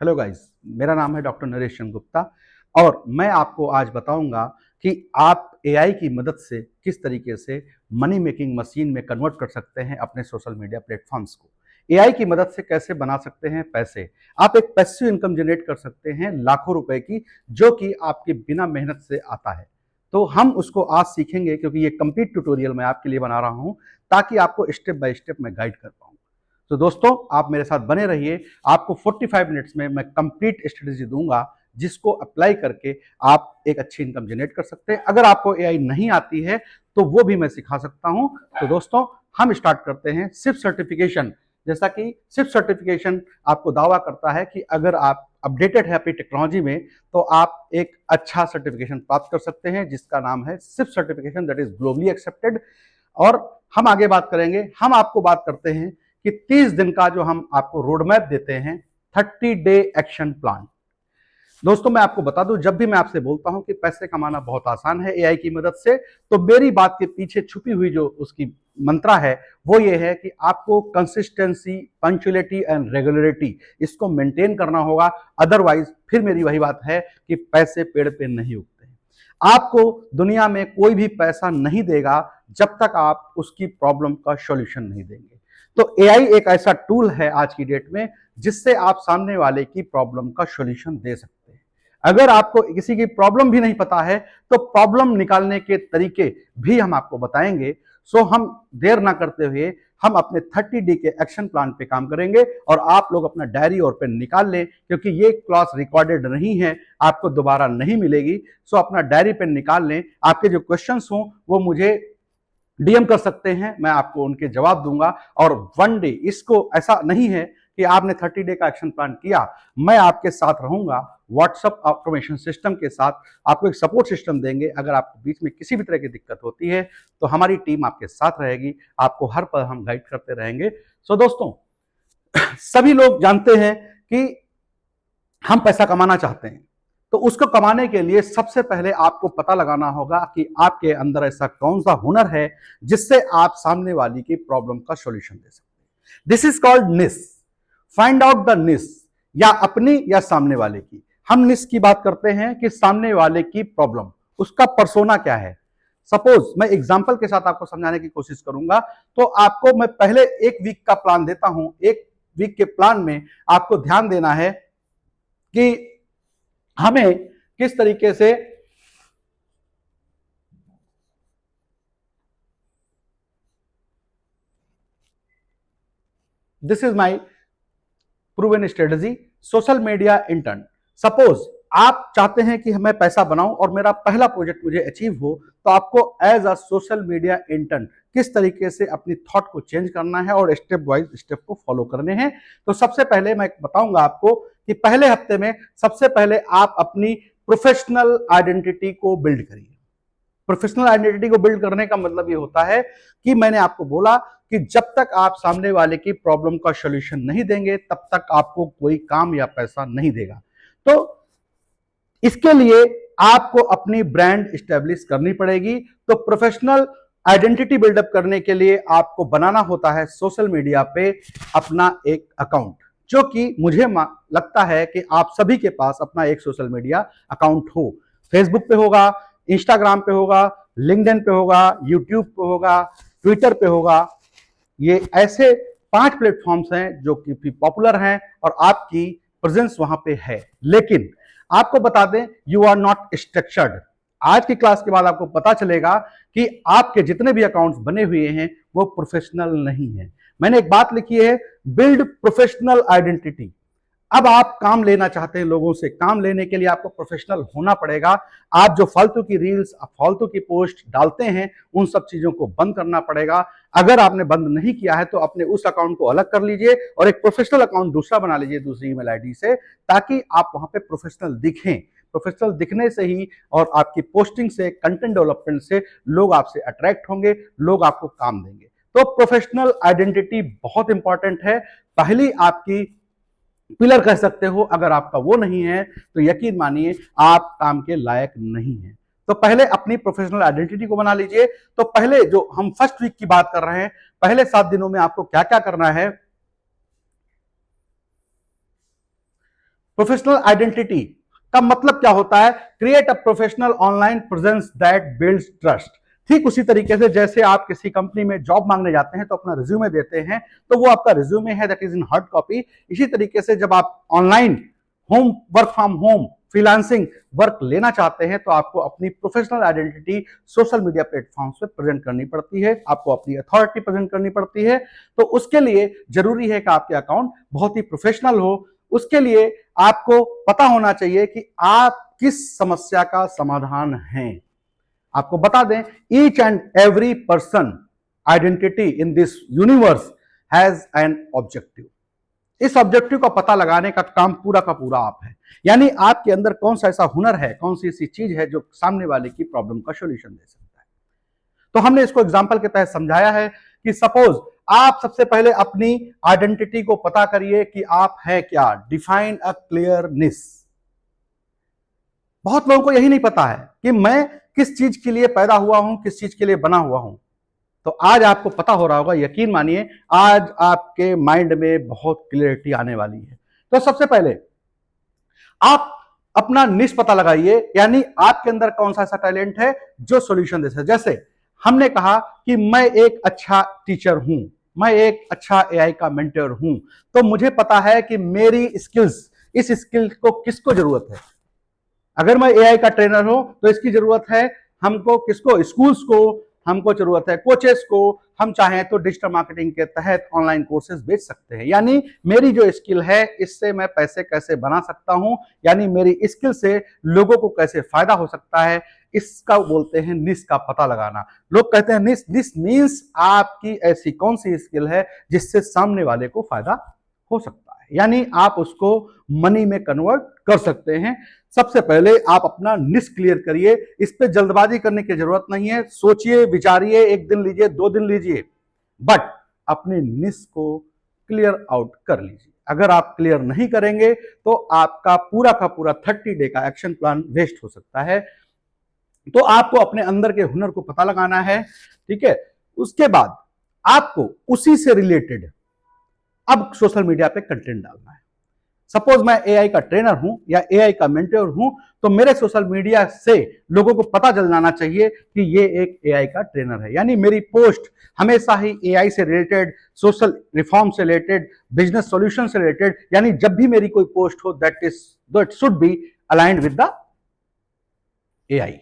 Hello guys, मेरा नाम है डॉक्टर नरेश चंद्र गुप्ता और मैं आपको आज बताऊंगा कि आप एआई की मदद से किस तरीके से मनी मेकिंग मशीन में कन्वर्ट कर सकते हैं अपने सोशल मीडिया प्लेटफॉर्म्स को। एआई की मदद से कैसे बना सकते हैं पैसे। आप एक पैसिव इनकम जनरेट कर सकते हैं लाखों रुपए की, जो कि आपके बिना मेहनत से आता है। तो हम उसको आज सीखेंगे, क्योंकि ये कंप्लीट ट्यूटोरियल मैं आपके लिए बना रहा हूं ताकि आपको स्टेप बाय स्टेप मैं गाइड कर पाऊँ। तो दोस्तों, आप मेरे साथ बने रहिए। आपको 45 मिनट्स में मैं कंप्लीट स्ट्रेटेजी दूंगा, जिसको अप्लाई करके आप एक अच्छी इनकम जनरेट कर सकते हैं। अगर आपको एआई नहीं आती है तो वो भी मैं सिखा सकता हूं। तो दोस्तों, हम स्टार्ट करते हैं। सिर्फ सर्टिफिकेशन, जैसा कि सिर्फ सर्टिफिकेशन आपको दावा करता है कि अगर आप अपडेटेड है अपनी टेक्नोलॉजी में, तो आप एक अच्छा सर्टिफिकेशन प्राप्त कर सकते हैं, जिसका नाम है सिर्फ certification, that is globally accepted. और हम आगे बात करेंगे। हम आपको बात करते हैं कि 30 दिन का जो हम आपको रोड मैप देते हैं, 30 डे एक्शन प्लान। दोस्तों, मैं आपको बता दूं, जब भी मैं आपसे बोलता हूं कि पैसे कमाना बहुत आसान है एआई की मदद से, तो मेरी बात के पीछे छुपी हुई जो उसकी मंत्रा है वो ये है कि आपको कंसिस्टेंसी, पंक्चुअलिटी एंड रेगुलरिटी, इसको मेंटेन करना होगा। अदरवाइज फिर मेरी वही बात है कि पैसे पेड़ पे नहीं उगते। आपको दुनिया में कोई भी पैसा नहीं देगा जब तक आप उसकी प्रॉब्लम का सॉल्यूशन नहीं देंगे। तो एआई एक ऐसा टूल है आज की डेट में, जिससे आप सामने वाले की प्रॉब्लम का सॉल्यूशन दे सकते हैं। अगर आपको किसी की प्रॉब्लम भी नहीं पता है तो प्रॉब्लम निकालने के तरीके भी हम आपको बताएंगे। सो हम देर ना करते हुए हम अपने 30 डे के एक्शन प्लान पे काम करेंगे। और आप लोग अपना डायरी और पेन निकाल लें, क्योंकि ये क्लास रिकॉर्डेड नहीं है, आपको दोबारा नहीं मिलेगी। सो अपना डायरी पेन निकाल लें। आपके जो क्वेश्चंस हों वो मुझे डीएम कर सकते हैं, मैं आपको उनके जवाब दूंगा। और वन डे, इसको ऐसा नहीं है कि आपने 30 डे का एक्शन प्लान किया, मैं आपके साथ रहूंगा व्हाट्सएप ऑटोमेशन सिस्टम के साथ। आपको एक सपोर्ट सिस्टम देंगे। अगर आपको बीच में किसी भी तरह की दिक्कत होती है तो हमारी टीम आपके साथ रहेगी, आपको हर पल हम गाइड करते रहेंगे। सो दोस्तों, सभी लोग जानते हैं कि हम पैसा कमाना चाहते हैं। तो उसको कमाने के लिए सबसे पहले आपको पता लगाना होगा कि आपके अंदर ऐसा कौन सा हुनर है जिससे आप सामने वाली की प्रॉब्लम का सॉल्यूशन दे सकते हैं। दिस इज कॉल्ड निस। फाइंड आउट द निस, या अपनी या सामने वाले की। हम निस की बात करते हैं कि सामने वाले की प्रॉब्लम, उसका पर्सोना क्या है। सपोज मैं एग्जांपल के साथ आपको समझाने की कोशिश करूंगा। तो आपको मैं पहले एक वीक का प्लान देता हूं। एक वीक के प्लान में आपको ध्यान देना है कि हमें किस तरीके से this is my proven strategy, social media intern. Suppose आप चाहते हैं कि मैं पैसा बनाऊं और मेरा पहला प्रोजेक्ट मुझे अचीव हो, तो आपको as a social media intern किस तरीके से अपनी थॉट को चेंज करना है और स्टेप वाइज स्टेप को फॉलो करने हैं। तो सबसे पहले मैं बताऊंगा आपको कि पहले हफ्ते में सबसे पहले आप अपनी प्रोफेशनल आइडेंटिटी को बिल्ड करिए। प्रोफेशनल आइडेंटिटी को बिल्ड करने का मतलब ये होता है कि मैंने आपको बोला कि जब तक आप सामने वाले की प्रॉब्लम का सॉल्यूशन नहीं देंगे, तब तक आपको कोई काम या पैसा नहीं देगा। तो इसके लिए आपको अपनी ब्रांड स्टैब्लिश करनी पड़ेगी। तो प्रोफेशनल आइडेंटिटी बिल्डअप करने के लिए आपको बनाना होता है सोशल मीडिया पे अपना एक अकाउंट, जो कि मुझे लगता है कि आप सभी के पास अपना एक सोशल मीडिया अकाउंट हो। फेसबुक पे होगा, इंस्टाग्राम पे होगा, लिंक्डइन पे होगा, यूट्यूब पे होगा, ट्विटर पे होगा। ये ऐसे 5 प्लेटफॉर्म्स हैं जो कि पॉपुलर हैं और आपकी प्रेजेंस वहां पे है। लेकिन आपको बता दें, यू आर नॉट स्ट्रक्चर्ड। आज की क्लास के बाद आपको पता चलेगा कि आपके जितने भी अकाउंट्स बने हुए हैं वो प्रोफेशनल नहीं है। मैंने एक बात लिखी है, बिल्ड प्रोफेशनल आइडेंटिटी। अब आप काम लेना चाहते हैं लोगों से, काम लेने के लिए आपको प्रोफेशनल होना पड़ेगा। आप जो फालतू की रील्स, फालतू की पोस्ट डालते हैं, उन सब चीजों को बंद करना पड़ेगा। अगर आपने बंद नहीं किया है तो अपने उस अकाउंट को अलग कर लीजिए और एक प्रोफेशनल अकाउंट दूसरा बना लीजिए दूसरी ईमेल आईडी से, ताकि आप वहां पे प्रोफेशनल दिखें। प्रोफेशनल दिखने से ही और आपकी पोस्टिंग से, कंटेंट डेवलपमेंट से लोग आपसे अट्रैक्ट होंगे, लोग आपको काम देंगे। तो प्रोफेशनल आइडेंटिटी बहुत इंपॉर्टेंट है, पहली आपकी पिलर कह सकते हो। अगर आपका वो नहीं है तो यकीन मानिए आप काम के लायक नहीं है। तो पहले अपनी प्रोफेशनल आइडेंटिटी को बना लीजिए। तो पहले जो हम फर्स्ट वीक की बात कर रहे हैं, पहले 7 दिनों में आपको क्या क्या करना है। प्रोफेशनल आइडेंटिटी का मतलब क्या होता है? Create a professional online presence that builds trust. ठीक उसी तरीके से जैसे आप किसी कंपनी में जॉब मांगने जाते हैं तो अपना रिज्यूमे देते हैं, तो वो आपका रिज्यूमे है, that is in hard copy. इसी तरीके से जब आप online home work from home freelancing work लेना चाहते हैं तो आपको अपनी professional identity social media platforms पे प्रेजेंट करनी पड़ती है, आपको अपनी अथॉरिटी प्रेजेंट करनी पड़ती है। तो उसके लिए जरूरी है कि आपके अकाउंट बहुत ही प्रोफेशनल हो। उसके लिए आपको पता होना चाहिए कि आप किस समस्या का समाधान है। आपको बता दें, each and every person identity in this universe has an objective. इस ऑब्जेक्टिव का पता लगाने का काम पूरा का पूरा आप है। यानी आपके अंदर कौन सा ऐसा हुनर है, कौन सी ऐसी चीज है जो सामने वाले की प्रॉब्लम का सॉल्यूशन दे सकता है। तो हमने इसको एग्जांपल के तहत समझाया है कि सपोज आप सबसे पहले अपनी आइडेंटिटी को पता करिए कि आप है क्या। Define a clearness. बहुत लोगों को यही नहीं पता है कि मैं किस चीज के लिए पैदा हुआ हूं, किस चीज के लिए बना हुआ हूं। तो आज आपको पता हो रहा होगा, यकीन मानिए आज आपके माइंड में बहुत क्लियरिटी आने वाली है। तो सबसे पहले आप अपना निश पता लगाइए, यानी आपके अंदर कौन सा ऐसा टैलेंट है जो सॉल्यूशन दे सकता है। जैसे हमने कहा कि मैं एक अच्छा टीचर हूं, मैं एक अच्छा एआई का मेंटर हूं, तो मुझे पता है कि मेरी स्किल्स, इस स्किल को किसको जरूरत है। अगर मैं एआई का ट्रेनर हूं तो इसकी जरूरत है हमको, किसको? स्कूल्स को। हमको जरूरत है कोचेस को। हम चाहें तो डिजिटल मार्केटिंग के तहत ऑनलाइन कोर्सेज बेच सकते हैं। यानी मेरी जो स्किल है इससे मैं पैसे कैसे बना सकता हूं, यानी मेरी स्किल से लोगों को कैसे फायदा हो सकता है, इसका बोलते हैं निश का पता लगाना। लोग कहते हैं निश, दिस मीन्स आपकी ऐसी कौन सी स्किल है जिससे सामने वाले को फायदा हो सकता है, यानी आप उसको मनी में कन्वर्ट कर सकते हैं। सबसे पहले आप अपना निश क्लियर करिए। इस पे जल्दबाजी करने की जरूरत नहीं है। सोचिए, विचारिए, एक दिन लीजिए, 2 दिन लीजिए, बट अपने निश को क्लियर आउट कर लीजिए। अगर आप क्लियर नहीं करेंगे तो आपका पूरा का पूरा 30 डे का एक्शन प्लान वेस्ट हो सकता है। तो आपको अपने अंदर के हुनर को पता लगाना है, ठीक है। उसके बाद आपको उसी से रिलेटेड अब सोशल मीडिया पे कंटेंट डालना है। सपोज मैं एआई का ट्रेनर हूं या एआई का मेंटर हूं, तो मेरे सोशल मीडिया से लोगों को पता चल जाना चाहिए कि ये एक एआई का ट्रेनर है। यानी मेरी पोस्ट हमेशा ही एआई से रिलेटेड, सोशल रिफॉर्म से रिलेटेड, बिजनेस सॉल्यूशन से रिलेटेड, यानी जब भी मेरी कोई पोस्ट हो that should be aligned with the AI,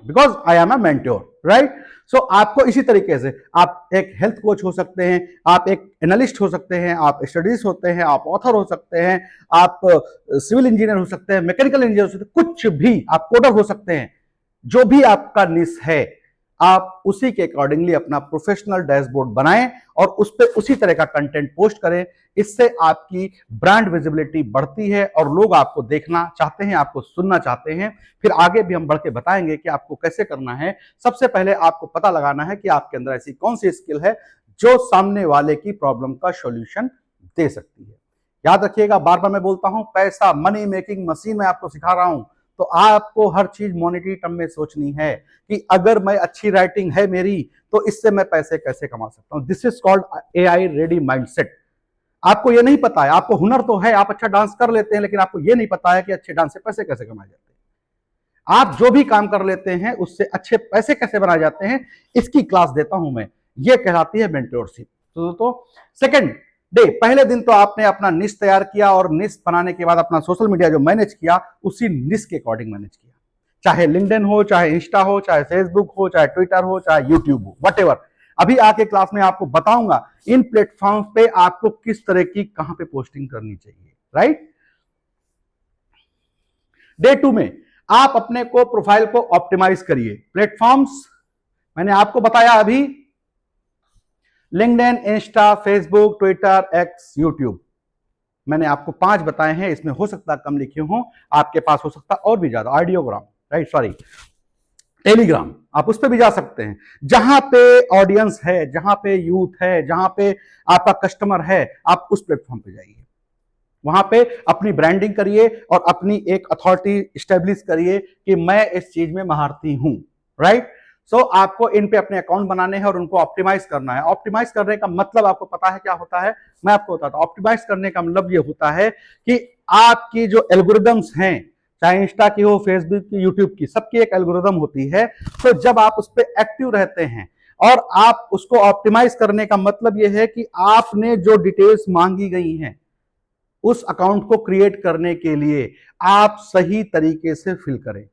because I am a mentor, right. So आपको इसी तरीके से आप एक हेल्थ कोच हो सकते हैं, आप एक एनालिस्ट हो सकते हैं, आप स्टडीज होते हैं, आप ऑथर हो सकते हैं, आप सिविल इंजीनियर हो सकते हैं, मैकेनिकल इंजीनियर हो सकते हैं, कुछ भी, आप कोडर हो सकते हैं। जो भी आपका निश है आप उसी के अकॉर्डिंगली अपना प्रोफेशनल डैशबोर्ड बनाएं और उस पर उसी तरह का कंटेंट पोस्ट करें। इससे आपकी ब्रांड विजिबिलिटी बढ़ती है और लोग आपको देखना चाहते हैं, आपको सुनना चाहते हैं। फिर आगे भी हम बढ़ के बताएंगे कि आपको कैसे करना है। सबसे पहले आपको पता लगाना है कि आपके अंदर ऐसी कौन सी स्किल है जो सामने वाले की प्रॉब्लम का सॉल्यूशन दे सकती है। याद रखिएगा, बार बार मैं बोलता हूं, पैसा मनी मेकिंग मशीन में आपको सिखा रहा हूं, तो आपको हर चीज मॉनेटरी टर्म में सोचनी है कि अगर मैं अच्छी राइटिंग है मेरी तो इससे मैं पैसे कैसे कमा सकता हूं। This is called AI ready mindset. आपको ये नहीं पता है, आपको हुनर तो है, आप अच्छा डांस कर लेते हैं, लेकिन आपको ये नहीं पता है कि अच्छे डांस से पैसे कैसे कमाए जाते हैं। आप जो भी काम कर लेते हैं उससे अच्छे पैसे कैसे बनाए जाते हैं, इसकी क्लास देता हूं मैं। ये कहलाती है मेंटोरशिप। तो सेकंड डे, पहले दिन तो आपने अपना निश तैयार किया और निश बनाने के बाद अपना सोशल मीडिया जो मैनेज किया उसी निश के अकॉर्डिंग मैनेज किया। चाहे लिंक्डइन हो, चाहे इंस्टा हो, चाहे फेसबुक हो, चाहे ट्विटर हो, चाहे यूट्यूब हो, व्हाटएवर। अभी आके क्लास में आपको बताऊंगा इन प्लेटफॉर्म पे आपको किस तरह की कहां पे पोस्टिंग करनी चाहिए, राइट। डे 2 में आप अपने को प्रोफाइल को ऑप्टिमाइज करिए। प्लेटफॉर्म्स मैंने आपको बताया अभी, LinkedIn, Insta, Facebook, Twitter, x, YouTube, मैंने आपको 5 बताए हैं। इसमें हो सकता है कम लिखे हों, आपके पास हो सकता और भी ज्यादा। ऑडियोग्राम, राइट, सॉरी, टेलीग्राम, आप उस पर भी जा सकते हैं। जहां पे ऑडियंस है, जहां पे यूथ है, जहां पे आपका कस्टमर है, आप उस प्लेटफॉर्म पे जाइए। वहां पे अपनी ब्रांडिंग करिए और अपनी एक अथॉरिटी स्टेब्लिश करिए कि मैं इस चीज में महारती हूं, राइट। सो आपको इन पे अपने अकाउंट बनाने हैं और उनको ऑप्टिमाइज करना है। ऑप्टिमाइज करने का मतलब आपको पता है क्या होता है, मैं आपको बताता हूं। ऑप्टिमाइज करने का मतलब ये होता है कि आपकी जो एल्गोरिदम्स हैं, चाहे इंस्टा की हो, फेसबुक की, यूट्यूब की, सबकी एक एल्गोरिदम होती है। तो जब आप उस पर एक्टिव रहते हैं और आप उसको ऑप्टिमाइज करने का मतलब यह है कि आपने जो डिटेल्स मांगी गई हैं उस अकाउंट को क्रिएट करने के लिए आप सही तरीके से फिल करें,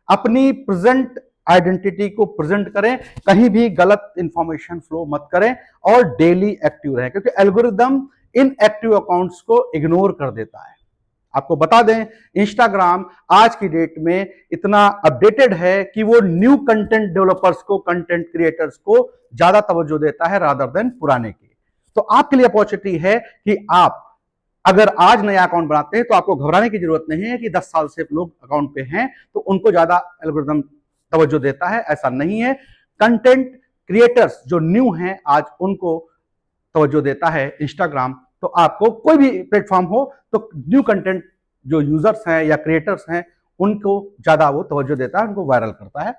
अपनी प्रेजेंट आइडेंटिटी को प्रेजेंट करें, कहीं भी गलत इंफॉर्मेशन फ्लो मत करें और डेली एक्टिव रहें, क्योंकि एल्गोरिदम इन एक्टिव अकाउंट्स को इग्नोर कर देता है। आपको बता दें, इंस्टाग्राम आज की डेट में इतना अपडेटेड है कि वो न्यू कंटेंट डेवलपर्स को, कंटेंट क्रिएटर्स को ज्यादा तवज्जो देता है रादर देन पुराने की। तो आपके लिए अपॉर्चुनिटी है कि आप अगर आज नया अकाउंट बनाते हैं तो आपको घबराने की जरूरत नहीं है कि 10 साल से लोग अकाउंट पे हैं तो उनको ज्यादा एल्गोरिदम तवज्जो देता है, ऐसा नहीं है। कंटेंट क्रिएटर्स जो न्यू हैं आज उनको तवज्जो देता है इंस्टाग्राम। तो आपको कोई भी प्लेटफॉर्म हो तो न्यू कंटेंट जो यूजर्स हैं या क्रिएटर्स हैं उनको ज्यादा वो तवज्जो देता है, उनको वायरल करता है।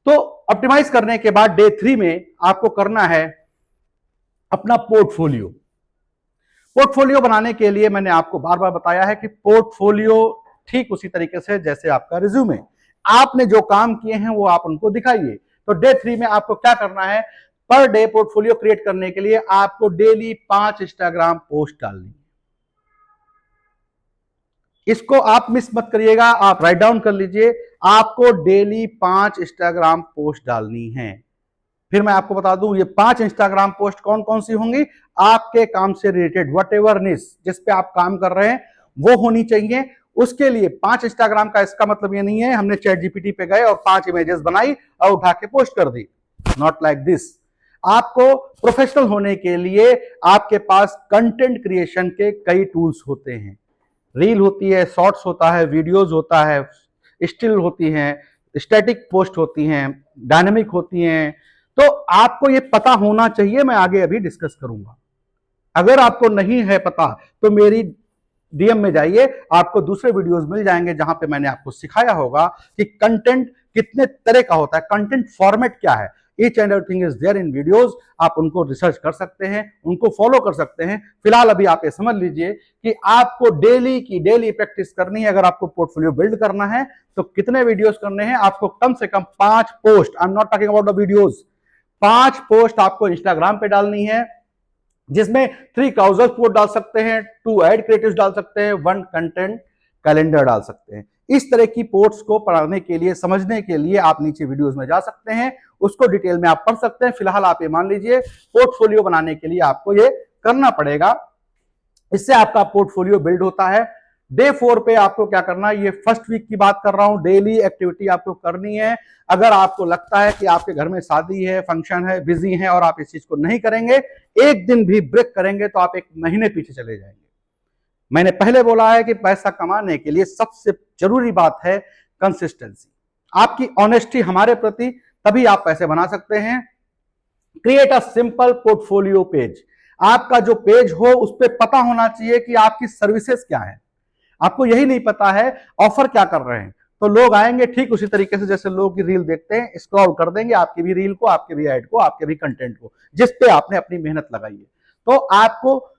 तो ऑप्टिमाइज करने के बाद डे 3 में आपको करना है अपना पोर्टफोलियो। पोर्टफोलियो बनाने के लिए मैंने आपको बार बार बताया है कि पोर्टफोलियो ठीक उसी तरीके से जैसे आपका रिज्यूमे, आपने जो काम किए हैं वो आप उनको दिखाइए। तो डे 3 में आपको क्या करना है, पर डे पोर्टफोलियो क्रिएट करने के लिए आपको डेली 5 इंस्टाग्राम पोस्ट डालनी है। इसको आप मिस मत करिएगा, आप राइट डाउन कर लीजिए, आपको डेली 5 इंस्टाग्राम पोस्ट डालनी है। फिर मैं आपको बता दूं ये 5 इंस्टाग्राम पोस्ट कौन कौन सी होंगी, आपके काम से रिलेटेड, वट एवर निश जिस पे आप काम कर रहे हैं वो होनी चाहिए। उसके लिए 5 इंस्टाग्राम का इसका मतलब ये नहीं है हमने चैट जीपीटी पे गए और 5 इमेजेस बनाई और उठा के पोस्ट कर दी, नॉट लाइक दिस। आपको प्रोफेशनल होने के लिए आपके पास कंटेंट क्रिएशन के कई टूल्स होते हैं, रील होती है, शॉर्ट्स होता है, वीडियोज होता है, स्टिल होती हैं, स्टैटिक पोस्ट होती हैं, डायनेमिक होती हैं। तो आपको ये पता होना चाहिए, मैं आगे अभी डिस्कस करूंगा। अगर आपको नहीं है पता तो मेरी डीएम में जाइए, आपको दूसरे वीडियोस मिल जाएंगे जहां पे मैंने आपको सिखाया होगा कि कंटेंट कितने तरह का होता है, कंटेंट फॉर्मेट क्या है। Each and everything is there in videos, आप उनको रिसर्च कर सकते हैं, उनको फॉलो कर सकते हैं। फिलहाल अभी आप ये समझ लीजिए कि आपको डेली की डेली प्रैक्टिस करनी है। अगर आपको पोर्टफोलियो बिल्ड करना है तो कितने वीडियोस करने हैं, आपको कम से कम 5 post, I am not talking about the videos, 5 post आपको इंस्टाग्राम पे डालनी है, जिसमें 3 काउजल पोस्ट डाल सकते हैं, 2 एड क्रिएटिव्स डाल सकते हैं, 1 कंटेंट कैलेंडर डाल सकते हैं। इस तरह की पोस्ट्स को पढ़ने के लिए, समझने के लिए आप नीचे वीडियोस में जा सकते हैं, उसको डिटेल में आप पढ़ सकते हैं। फिलहाल आप ये मान लीजिए पोर्टफोलियो बनाने के लिए आपको ये करना पड़ेगा, इससे आपका पोर्टफोलियो बिल्ड होता है। डे 4 पे आपको क्या करना है, ये फर्स्ट वीक की बात कर रहा हूं, डेली एक्टिविटी आपको करनी है। अगर आपको लगता है कि आपके घर में शादी है, फंक्शन है, बिजी है और आप इस चीज को नहीं करेंगे, एक दिन भी ब्रेक करेंगे तो आप एक महीने पीछे चले जाएंगे। मैंने पहले बोला है कि पैसा कमाने के लिए सबसे जरूरी बात है कंसिस्टेंसी, आपकी ऑनेस्टी हमारे प्रति, तभी आप पैसे बना सकते हैं। Create a simple portfolio page, आपका जो पेज हो उस पर पता होना चाहिए कि आपकी सर्विसेज क्या है। आपको यही नहीं पता है ऑफर क्या कर रहे हैं, तो लोग आएंगे ठीक उसी तरीके से जैसे लोग की रील देखते हैं, स्क्रॉल कर देंगे आपकी भी रील को, आपके भी ऐड को, आपके भी कंटेंट को, जिस पे आपने अपनी मेहनत लगाई है। तो आपको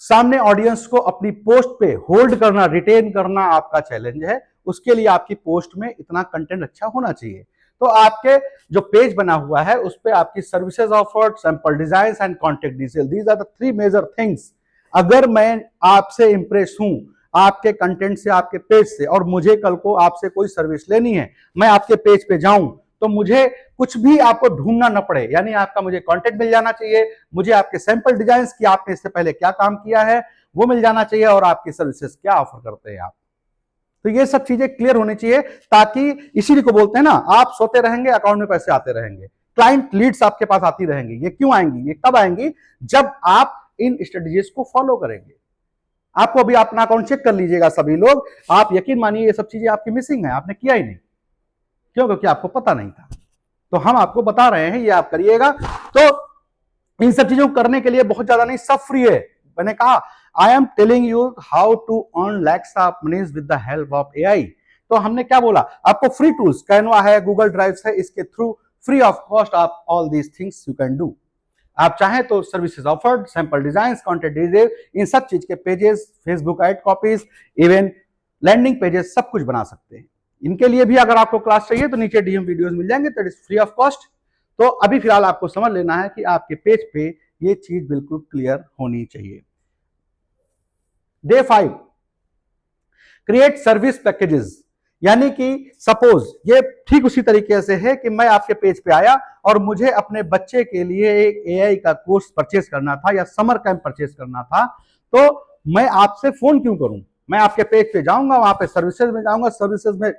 सामने ऑडियंस को अपनी पोस्ट पे होल्ड करना, रिटेन करना आपका चैलेंज है। उसके लिए आपकी पोस्ट में इतना कंटेंट अच्छा होना चाहिए। तो आपके जो पेज बना हुआ है उस पे आपकी services offered, sample design and contact detail, these are the 3 major things. अगर मैं आपसे इंप्रेस हूं, आपके कंटेंट से, आपके पेज से, और मुझे कल को आपसे कोई सर्विस लेनी है, मैं आपके पेज पे जाऊं तो मुझे कुछ भी आपको ढूंढना न पड़े, यानी आपका मुझे कंटेंट मिल जाना चाहिए, मुझे आपके सैंपल डिजाइन्स की आपने इससे पहले क्या काम किया है वो मिल जाना चाहिए, और आपकी सर्विसेज क्या ऑफर करते हैं आप। तो ये सब चीजें क्लियर होनी चाहिए, ताकि इसीलिए को बोलते हैं ना, आप सोते रहेंगे अकाउंट में पैसे आते रहेंगे, क्लाइंट लीड्स आपके पास आती रहेंगी। ये क्यों आएंगी, ये कब आएंगी, जब आप इन स्ट्रेटजीज को फॉलो करेंगे। आपको अभी अपना अकाउंट चेक कर लीजिएगा सभी लोग, आप यकीन मानिए ये सब चीजें आपकी मिसिंग है, आपने किया ही नहीं। क्यों? क्योंकि आपको पता नहीं था। तो हम आपको बता रहे हैं, ये आप करिएगा। तो इन सब चीजों को करने के लिए बहुत ज्यादा नहीं, सब फ्री है। मैंने कहा I am telling you how to earn lakhs of moneys with the help of AI. तो हमने क्या बोला, आपको फ्री टूल्स, कैनवा है, गूगल ड्राइव है, इसके थ्रू फ्री ऑफ कॉस्ट आप all these things you can do. आप चाहें तो services offered, sample design, content detail, इन सब चीज के pages, Facebook ad copies, even landing pages, सब कुछ बना सकते हैं। इनके लिए भी अगर आपको क्लास चाहिए तो नीचे डीएम वीडियोस मिल जाएंगे, that is free of cost. तो अभी फिलहाल आपको समझ लेना है कि आपके पेज पे ये चीज बिल्कुल क्लियर होनी चाहिए। Day 5, create service packages. यानी कि सपोज ये ठीक उसी तरीके से है कि मैं आपके पेज पे आया और मुझे अपने बच्चे के लिए एक एआई का कोर्स परचेज करना था या समर कैंप परचेज करना था, तो मैं आपसे फोन क्यों करूं? मैं आपके पेज पे जाऊंगा, वहां पे सर्विसेज में जाऊंगा, सर्विसेज में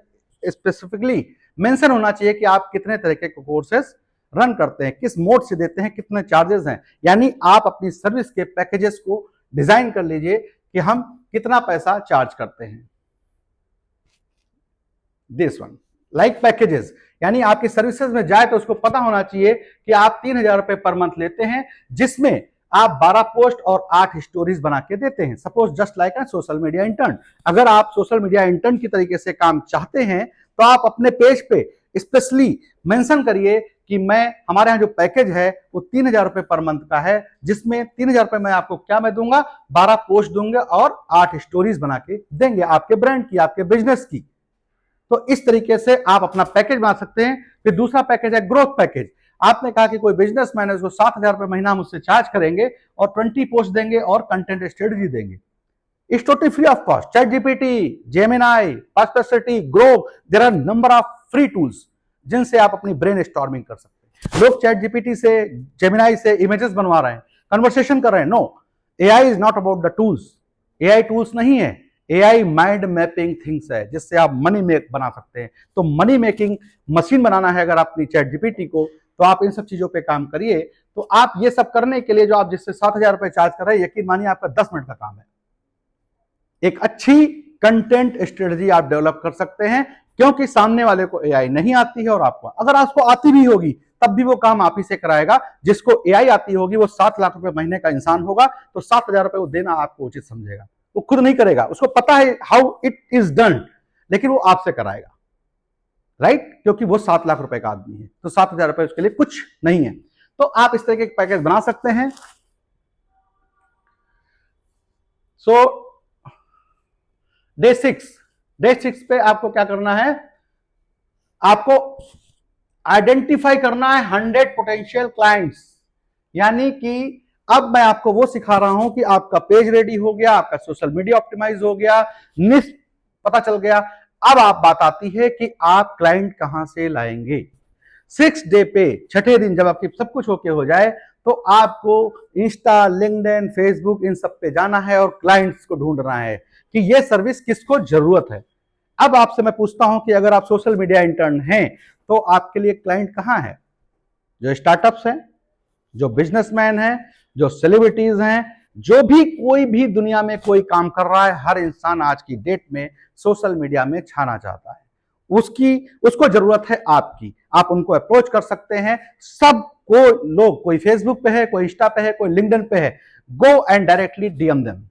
स्पेसिफिकली मेंशन होना चाहिए कि आप कितने तरीके के कोर्सेस रन करते हैं, किस मोड से देते हैं, कितने चार्जेस हैं। यानी आप अपनी सर्विस के पैकेजेस को डिजाइन कर लीजिए कि हम कितना पैसा चार्ज करते हैं। दिस वन लाइक पैकेजेस, यानी आपकी सर्विसेज में जाए तो उसको पता होना चाहिए कि आप 3,000 रुपए पर मंथ लेते हैं, जिसमें आप 12 पोस्ट और 8 स्टोरीज बना के देते हैं। सपोज जस्ट लाइक अ सोशल मीडिया इंटर्न। अगर आप सोशल मीडिया इंटर्न की तरीके से काम चाहते हैं तो आप अपने पेज पे स्पेशली मेंशन करिए कि हमारे यहाँ जो पैकेज है वो 3,000 रुपए पर मंथ का है, जिसमें 3,000 रुपए मैं आपको क्या मैं दूंगा, 12 पोस्ट दूंगा और 8 स्टोरीज बना के देंगे आपके ब्रांड की, आपके बिजनेस की। तो इस तरीके से आप अपना पैकेज बना सकते हैं। फिर दूसरा पैकेज है ग्रोथ पैकेज। आपने कहा कि कोई बिजनेसमैन है, उसको 7,000 रुपए महीना मुझसे चार्ज करेंगे और 20 पोस्ट देंगे और कंटेंट स्ट्रेटजी देंगे। It's totally free of cost. ChatGPT, Gemini, Perplexity, Grok, there are number of free tools जिनसे आप अपनी ब्रेन स्टॉर्मिंग कर सकते हैं। लोग चैट जीपीटी से, जेमिनाई से इमेजेस बनवा रहे हैं, कन्वर्सेशन कर रहे हैं। No, AI is not about the tools. AI tools नहीं है, एआई माइंड मैपिंग थिंग्स है, जिससे आप मनी मेक बना सकते हैं। तो मनी मेकिंग मशीन बनाना है अगर अपनी चैट जीपीटी को, तो आप इन सब चीजों पे काम करिए। तो आप ये सब करने के लिए जो आप जिससे 7,000 रुपए चार्ज कर रहे हैं, यकीन मानिए आपका 10 मिनट का काम है। एक अच्छी कंटेंट स्ट्रेटजी आप डेवलप कर सकते हैं, क्योंकि सामने वाले को एआई नहीं आती है और आपको, अगर आपको आती भी होगी तब भी वो काम आप ही से कराएगा। जिसको एआई आती होगी वो 7 लाख रुपए महीने का इंसान होगा, तो 7,000 रुपए वो देना आपको उचित समझेगा। वो खुद नहीं करेगा, उसको पता है हाउ इट इज डन, लेकिन वो आपसे कराएगा, राइट? क्योंकि वो 7 लाख रुपए का आदमी है, तो 7,000 रुपए उसके लिए कुछ नहीं है। तो आप इस तरह के पैकेज बना सकते हैं। सो डे 6 पे आपको क्या करना है, आपको आइडेंटिफाई करना है 100 पोटेंशियल क्लाइंट्स। यानी कि अब मैं आपको वो सिखा रहा हूं कि आपका पेज रेडी हो गया, आपका सोशल मीडिया ऑप्टिमाइज हो गया, निश पता चल गया। अब आप बात आती है कि आप क्लाइंट कहां से लाएंगे। 6 डे पे, छठे दिन जब आपकी सब कुछ ओके हो जाए, तो आपको इंस्टा, लिंक्डइन, फेसबुक, इन सब पे जाना है और क्लाइंट्स को ढूंढना है कि ये सर्विस किसको जरूरत है। अब आपसे मैं पूछता हूं कि अगर आप सोशल मीडिया इंटर्न हैं तो आपके लिए क्लाइंट कहां है? जो स्टार्टअप्स हैं, जो बिजनेसमैन हैं, जो सेलिब्रिटीज हैं, जो भी कोई भी दुनिया में कोई काम कर रहा है, हर इंसान आज की डेट में सोशल मीडिया में छाना चाहता है। उसको जरूरत है आपकी। आप उनको अप्रोच कर सकते हैं। सब लोग, कोई फेसबुक पे है, कोई इंस्टा पे है, कोई लिंक्डइन पे है, go and directly DM them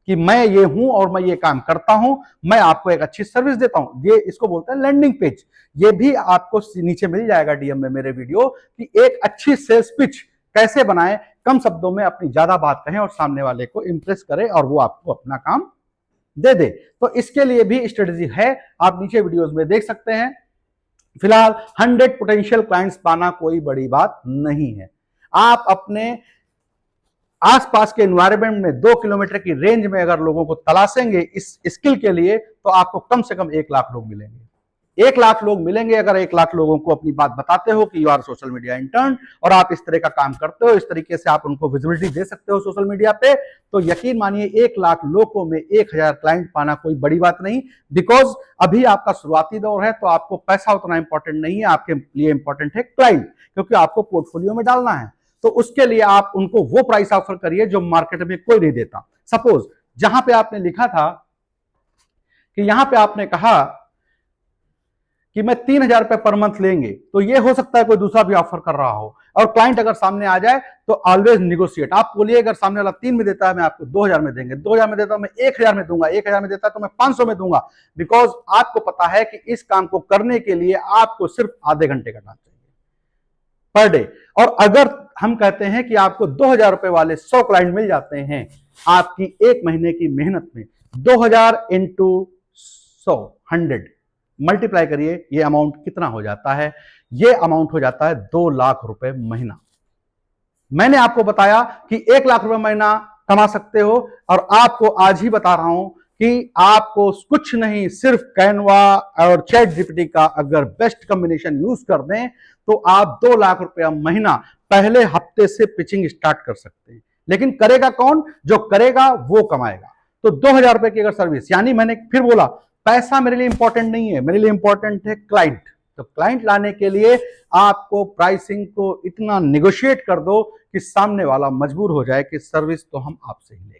कि मैं ये हूं और मैं ये काम करता हूं, मैं आपको एक अच्छी सर्विस देता हूं। ये इसको बोलते हैं लैंडिंग पेज। ये भी आपको नीचे मिल जाएगा डीएम में मेरे वीडियो, कि एक अच्छी सेल्स पिच कैसे बनाएं, कम शब्दों में अपनी ज्यादा बात कहें और सामने वाले को इंप्रेस करें और वो आपको अपना काम दे दे। तो इसके लिए भी स्ट्रेटजी है, आप नीचे वीडियोस में देख सकते हैं। फिलहाल 100 पोटेंशियल क्लाइंट्स पाना कोई बड़ी बात नहीं है। आप अपने आसपास के एनवायरनमेंट में 2 किलोमीटर की रेंज में अगर लोगों को तलाशेंगे इस स्किल के लिए, तो आपको कम से कम 1 लाख लोग मिलेंगे। 1 लाख लोग मिलेंगे अगर 1 लाख लोगों को अपनी बात बताते हो कि you are social media intern और आप इस तरह का काम करते हो, इस तरीके से आप उनको विजिबिलिटी दे सकते हो सोशल मीडिया पे, तो यकीन मानिए 1 लाख लोगों में 1,000 क्लाइंट पाना कोई बड़ी बात नहीं। बिकॉज अभी आपका शुरुआती दौर है, तो आपको पैसा उतना इंपॉर्टेंट नहीं है, आपके लिए इंपॉर्टेंट है क्लाइंट, क्योंकि आपको पोर्टफोलियो में डालना है। तो उसके लिए आप उनको वो प्राइस ऑफर करिए जो मार्केट में कोई नहीं देता। सपोज जहां पे आपने लिखा था कि यहां पे आपने कहा कि मैं 3,000 रुपए पर मंथ लेंगे, तो ये हो सकता है कोई दूसरा भी ऑफर कर रहा हो, और क्लाइंट अगर सामने आ जाए तो ऑलवेज निगोशिएट। आप बोलिए अगर सामने वाला 3 में देता है मैं आपको 2,000 में देंगे, 2,000 में देता हूं मैं 1,000 में दूंगा, 1,000 में देता है तो मैं 500 में दूंगा। बिकॉज आपको पता है कि इस काम को करने के लिए आपको सिर्फ आधे घंटे का टाइम चाहिए पर डे। और अगर हम कहते हैं कि आपको 2,000 रुपए वाले 100 क्लाइंट मिल जाते हैं आपकी एक महीने की मेहनत में। 2,000 इंटू 100 100 मल्टीप्लाई करिए, ये अमाउंट कितना हो जाता है? ये अमाउंट हो जाता है 2 लाख रुपए महीना। मैंने आपको बताया कि 1 लाख रुपए महीना कमा सकते हो, और आपको आज ही बता रहा हूं कि आपको कुछ नहीं, सिर्फ कैनवा और चैट जीपीटी का अगर बेस्ट कॉम्बिनेशन यूज कर दें तो आप 2 लाख रुपया महीना पहले हफ्ते से पिचिंग स्टार्ट कर सकते हैं। लेकिन करेगा कौन? जो करेगा वो कमाएगा। तो 2,000 रुपए की अगर सर्विस, यानी मैंने फिर बोला पैसा मेरे लिए इंपॉर्टेंट नहीं है, मेरे लिए इंपॉर्टेंट है क्लाइंट। तो क्लाइंट लाने के लिए आपको प्राइसिंग को इतना निगोशिएट कर दो कि सामने वाला मजबूर हो जाए कि सर्विस तो हम आपसे ही लेंगे।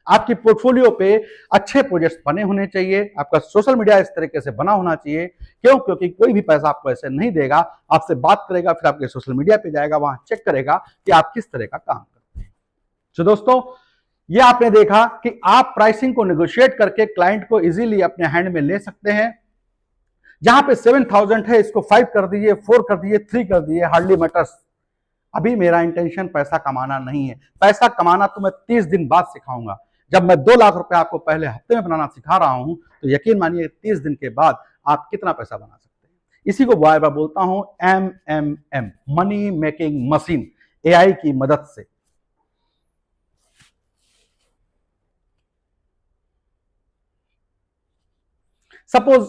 आपकी पोर्टफोलियो पे अच्छे प्रोजेक्ट्स बने होने चाहिए, आपका सोशल मीडिया इस तरीके से बना होना चाहिए। क्यों? क्योंकि कोई भी पैसा आपको ऐसे नहीं देगा, आपसे बात करेगा, फिर आपके सोशल मीडिया पे जाएगा, वहां चेक करेगा कि आप किस तरह का काम करते हैं। तो दोस्तों, ये आपने देखा कि आप प्राइसिंग को नेगोशिएट करके क्लाइंट को इजीली अपने हैंड में ले सकते हैं। जहां पे 7,000 है, इसको 5 कर दीजिए, 4 कर दीजिए, 3 कर दीजिए, हार्डली मैटर्स। अभी मेरा इंटेंशन पैसा कमाना नहीं है। पैसा कमाना तो मैं 30 दिन बाद सिखाऊंगा। जब मैं 2 लाख रुपए आपको पहले हफ्ते में बनाना सिखा रहा हूं, तो यकीन मानिए 30 दिन के बाद आप कितना पैसा बना सकते हैं। इसी को बार बार बोलता हूं MMM, money making machine, AI की मदद से। सपोज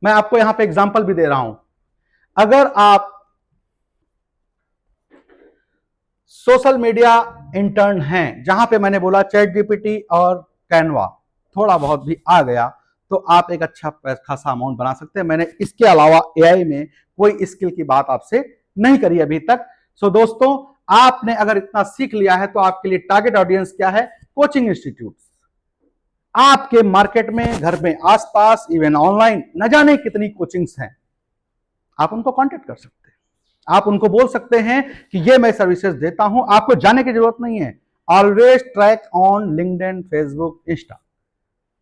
मैं आपको यहां पे एग्जांपल भी दे रहा हूं, अगर आप सोशल मीडिया इंटर्न हैं, जहां पे मैंने बोला चैट जीपीटी और कैनवा थोड़ा बहुत भी आ गया तो आप एक अच्छा खासा अमाउंट बना सकते हैं। मैंने इसके अलावा एआई में कोई स्किल की बात आपसे नहीं करी अभी तक। सो दोस्तों, आपने अगर इतना सीख लिया है तो आपके लिए टारगेट ऑडियंस क्या है? Coaching institute. आपके मार्केट में, घर में, आसपास, इवन ऑनलाइन न जाने कितनी कोचिंग्स हैं। आप उनको कांटेक्ट कर सकते हैं, आप उनको बोल सकते हैं कि ये मैं सर्विसेज देता हूं, आपको जाने की जरूरत नहीं है। Always track on LinkedIn, Facebook, Insta.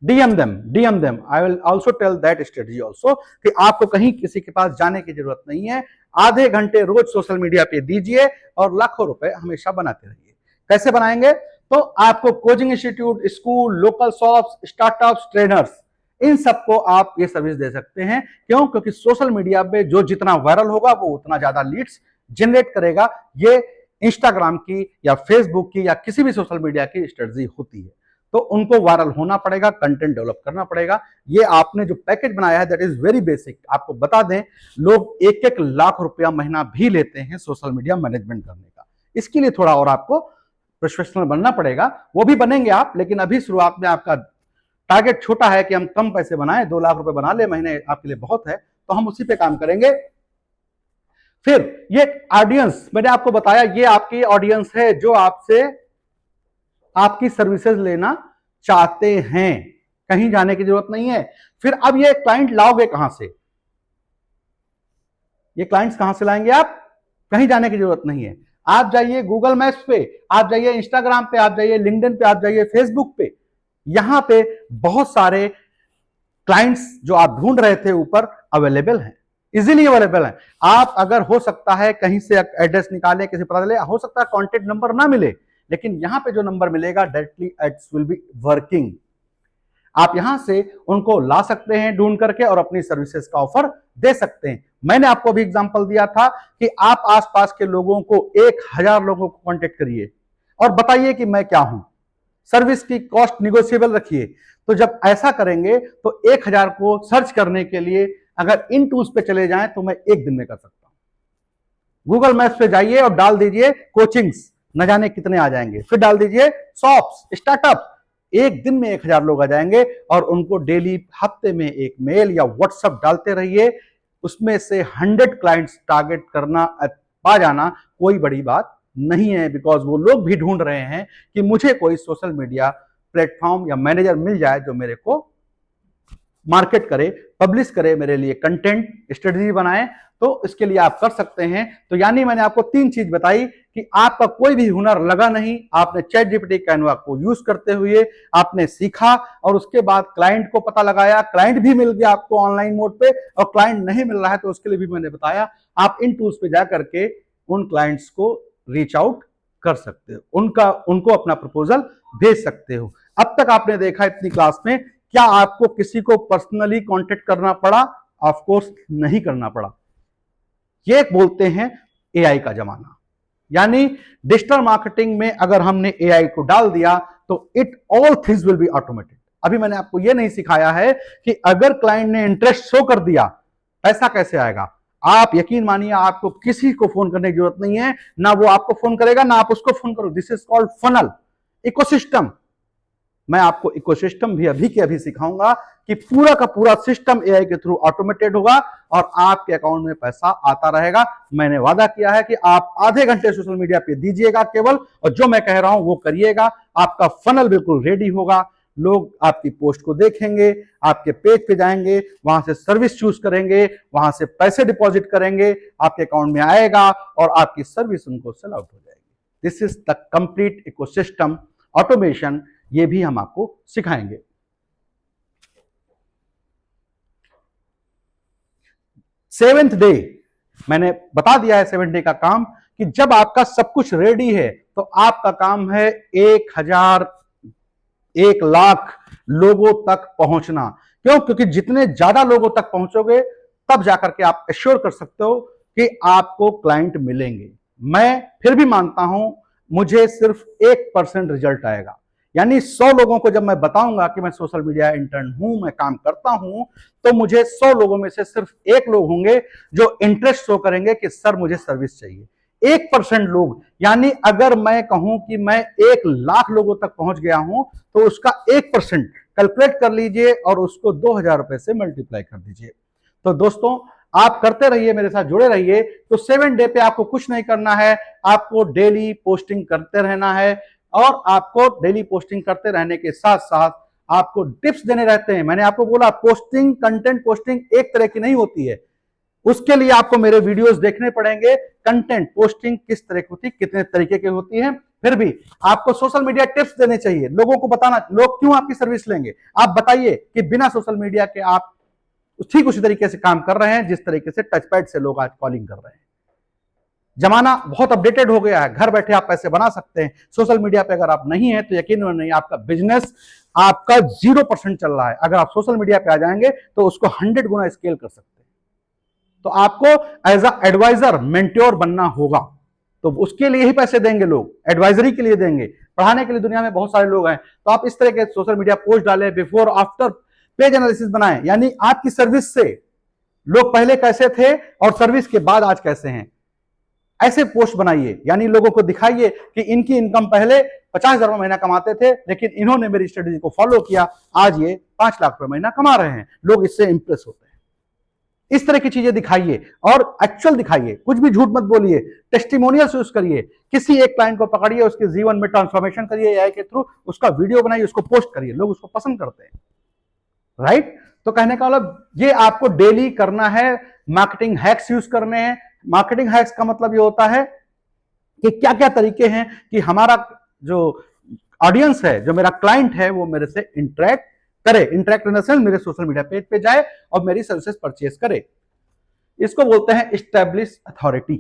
DM them. I will also tell that strategy also कि आपको कहीं किसी के पास जाने की जरूरत नहीं है। आधे घंटे रोज सोशल मीडिया पे दीजिए और लाखों रुपए हमेशा बनाते रहिए। कैसे बनाएंगे? तो आपको coaching institute, school, local shops, startups, trainers, इन सबको आप ये सर्विस दे सकते हैं। क्यों? क्योंकि सोशल मीडिया पे जो जितना वायरल होगा वो उतना ज्यादा लीड्स जनरेट करेगा। ये इंस्टाग्राम की या फेसबुक की या किसी भी सोशल मीडिया की स्ट्रेटजी होती है। तो उनको वायरल होना पड़ेगा, कंटेंट डेवलप करना पड़ेगा। ये आपने जो पैकेज बनाया है दैट इज वेरी बेसिक। आपको बता दें, लोग 1-1 लाख रुपया महीना भी लेते हैं सोशल मीडिया मैनेजमेंट करने का। इसके लिए थोड़ा और आपको प्रोफेशनल बनना पड़ेगा, वो भी बनेंगे आप, लेकिन अभी शुरुआत में आपका टारगेट छोटा है कि हम कम पैसे बनाएं, 2 लाख रुपए बना ले महीने, आपके लिए बहुत है, तो हम उसी पे काम करेंगे। फिर ये ऑडियंस, मैंने आपको बताया ये आपकी ऑडियंस है जो आपसे आपकी सर्विसेज लेना चाहते हैं। कहीं जाने की जरूरत नहीं है। फिर अब ये क्लाइंट लाओगे कहां से? ये क्लाइंट्स कहां से लाएंगे आप? कहीं जाने की जरूरत नहीं है। आप जाइए गूगल मैप्स पे, आप जाइए इंस्टाग्राम पे, आप जाइए लिंक्डइन पे, आप जाइए फेसबुक पे। यहां पे बहुत सारे क्लाइंट्स जो आप ढूंढ रहे थे ऊपर अवेलेबल हैं, इजीली अवेलेबल हैं। आप अगर हो सकता है कहीं से एड्रेस निकाले, किसी पता चले, हो सकता है कॉन्टेक्ट नंबर ना मिले, लेकिन यहां पे जो नंबर मिलेगा directly ads will be working. आप यहां से उनको ला सकते हैं ढूंढ करके और अपनी सर्विसेज का ऑफर दे सकते हैं। मैंने आपको भी एग्जांपल दिया था कि आप आसपास के लोगों को 1,000 लोगों को कांटेक्ट करिए और बताइए कि मैं क्या हूं। सर्विस की कॉस्ट निगोशिएबल रखिए। तो जब ऐसा करेंगे तो 1,000 को सर्च करने के लिए अगर इन टूल्स पे चले जाएं तो मैं 1 दिन में कर सकता हूं। गूगल मैप्स पे जाइए और डाल दीजिए कोचिंग्स, न जाने कितने आ जाएंगे। फिर डाल दीजिए शॉप्स, स्टार्टअप, 1 दिन में 1,000 लोग आ जाएंगे। और उनको डेली, हफ्ते में 1 मेल या व्हाट्सएप डालते रहिए। उसमें से 100 क्लाइंट्स टारगेट करना, पा जाना कोई बड़ी बात नहीं है। बिकॉज वो लोग भी ढूंढ रहे हैं कि मुझे कोई सोशल मीडिया प्लेटफॉर्म या मैनेजर मिल जाए जो मेरे को मार्केट करे, पब्लिश करे, मेरे लिए कंटेंट स्ट्रेटजी बनाए। तो इसके लिए आप कर सकते हैं। तो यानी मैंने आपको 3 चीज बताई कि आपका कोई भी हुनर लगा नहीं, आपने चैट जीपीटी, कैनवा को यूज करते हुए आपने सीखा और उसके बाद क्लाइंट को पता लगाया, क्लाइंट भी मिल गया आपको ऑनलाइन मोड पे, और क्लाइंट नहीं मिल रहा है तो उसके लिए भी मैंने बताया आप इन टूल्स पे जाकर के उन क्लाइंट्स को रीच आउट कर सकते हो, उनको अपना प्रपोजल भेज सकते हो। अब तक आपने देखा इतनी क्लास में, क्या आपको किसी को पर्सनली कांटेक्ट करना पड़ा? ऑफ कोर्स नहीं करना पड़ा। ये बोलते हैं एआई का जमाना। यानी डिजिटल मार्केटिंग में अगर हमने एआई को डाल दिया तो it all things will be automated. अभी मैंने आपको यह नहीं सिखाया है कि अगर क्लाइंट ने इंटरेस्ट शो कर दिया, पैसा कैसे आएगा। आप यकीन मानिए, आपको किसी को फोन करने की जरूरत नहीं है, ना वो आपको फोन करेगा ना आप उसको फोन करो। This is called funnel ecosystem. मैं आपको इकोसिस्टम भी अभी के अभी सिखाऊंगा कि पूरा का पूरा सिस्टम एआई के थ्रू ऑटोमेटेड होगा और आपके अकाउंट में पैसा आता रहेगा। मैंने वादा किया है कि आप आधे घंटे सोशल मीडिया पे दीजिएगा केवल, और जो मैं कह रहा हूं वो करिएगा। आपका फनल बिल्कुल रेडी होगा। लोग आपकी पोस्ट को देखेंगे, आपके पेज पे जाएंगे, वहां से सर्विस चूज करेंगे, वहां से पैसे डिपॉजिट करेंगे, आपके अकाउंट में आएगा और आपकी सर्विस उनको सेल आउट हो जाएगी। This is the complete ecosystem automation. ये भी हम आपको सिखाएंगे। सेवेंथ डे मैंने बता दिया है। 7 डे का काम कि जब आपका सब कुछ रेडी है तो आपका काम है 1000 1,00,000 लोगों तक पहुंचना। क्यों? क्योंकि जितने ज्यादा लोगों तक पहुंचोगे तब जाकर के आप एश्योर कर सकते हो कि आपको क्लाइंट मिलेंगे। मैं फिर भी मानता हूं मुझे सिर्फ 1% रिजल्ट आएगा। यानी 100 लोगों को जब मैं बताऊंगा कि मैं सोशल मीडिया इंटर्न हूं, मैं काम करता हूं, तो मुझे 100 लोगों में से सिर्फ 1 लोग होंगे जो इंटरेस्ट शो करेंगे कि सर मुझे सर्विस चाहिए। 1% लोग, यानी अगर मैं कहूं कि मैं 1,00,000 लोगों तक पहुंच गया हूं तो उसका 1% कैलकुलेट कर लीजिए और उसको 2,000 रुपए से मल्टीप्लाई कर दीजिए। तो दोस्तों, आप करते रहिए, मेरे साथ जुड़े रहिए। तो 7 डे पे आपको कुछ नहीं करना है, आपको डेली पोस्टिंग करते रहना है और आपको डेली पोस्टिंग करते रहने के साथ साथ आपको टिप्स देने रहते हैं। मैंने आपको बोला पोस्टिंग, कंटेंट पोस्टिंग एक तरह की नहीं होती है। उसके लिए आपको मेरे वीडियोस देखने पड़ेंगे। कंटेंट पोस्टिंग किस तरह की होती है, कितने तरीके की होती है। फिर भी आपको सोशल मीडिया टिप्स देने चाहिए, लोगों को बताना, लोग क्यों आपकी सर्विस लेंगे। आप बताइए कि बिना सोशल मीडिया के आप ठीक उसी तरीके से काम कर रहे हैं जिस तरीके से टच पैड से लोग आज कॉलिंग कर रहे हैं। जमाना बहुत अपडेटेड हो गया है, घर बैठे आप पैसे बना सकते हैं। सोशल मीडिया पे अगर आप नहीं है तो यकीन नहीं, आपका बिजनेस आपका 0% चल रहा है। अगर आप सोशल मीडिया पे आ जाएंगे तो उसको 100 गुना स्केल कर सकते हैं। तो आपको एज अ एडवाइजर, मेंटोर बनना होगा। तो उसके लिए ही पैसे देंगे लोग, एडवाइजरी के लिए देंगे। पढ़ाने के लिए दुनिया में बहुत सारे लोग हैं। तो आप इस तरह के सोशल मीडिया पोस्ट डालें, बिफोर आफ्टर पेज एनालिसिस बनाएं, यानी आपकी सर्विस से लोग पहले कैसे थे और सर्विस के बाद आज कैसे हैं, ऐसे पोस्ट बनाइए। यानी लोगों को दिखाइए कि इनकी इनकम पहले 50,000 महीना कमाते थे, लेकिन इन्होंने मेरी स्ट्रेटेजी को फॉलो किया, आज ये 5 लाख रुपए महीना कमा रहे हैं। लोग इससे इंप्रेस होते हैं। इस तरह की चीजें दिखाइए और एक्चुअल दिखाइए, कुछ भी झूठ मत बोलिए। टेस्टिमोनियल्स यूज करिए, किसी एक क्लाइंट को पकड़िए, उसके जीवन में ट्रांसफॉर्मेशन करिए एआई के थ्रू, उसका वीडियो बनाइए, उसको पोस्ट करिए, लोग उसको पसंद करते हैं। राइट? तो कहने का मतलब ये आपको डेली करना है। मार्केटिंग हैक्स यूज करने हैं। मार्केटिंग हैक्स का मतलब ये होता है कि क्या क्या तरीके हैं कि हमारा जो ऑडियंस है, जो मेरा क्लाइंट है, वो मेरे से इंटरेक्ट करे। इंटरेक्ट इन द सेंस मेरे सोशल मीडिया पेज पे जाए और मेरी सर्विसेज परचेज करे। इसको बोलते हैं एस्टैब्लिश अथॉरिटी।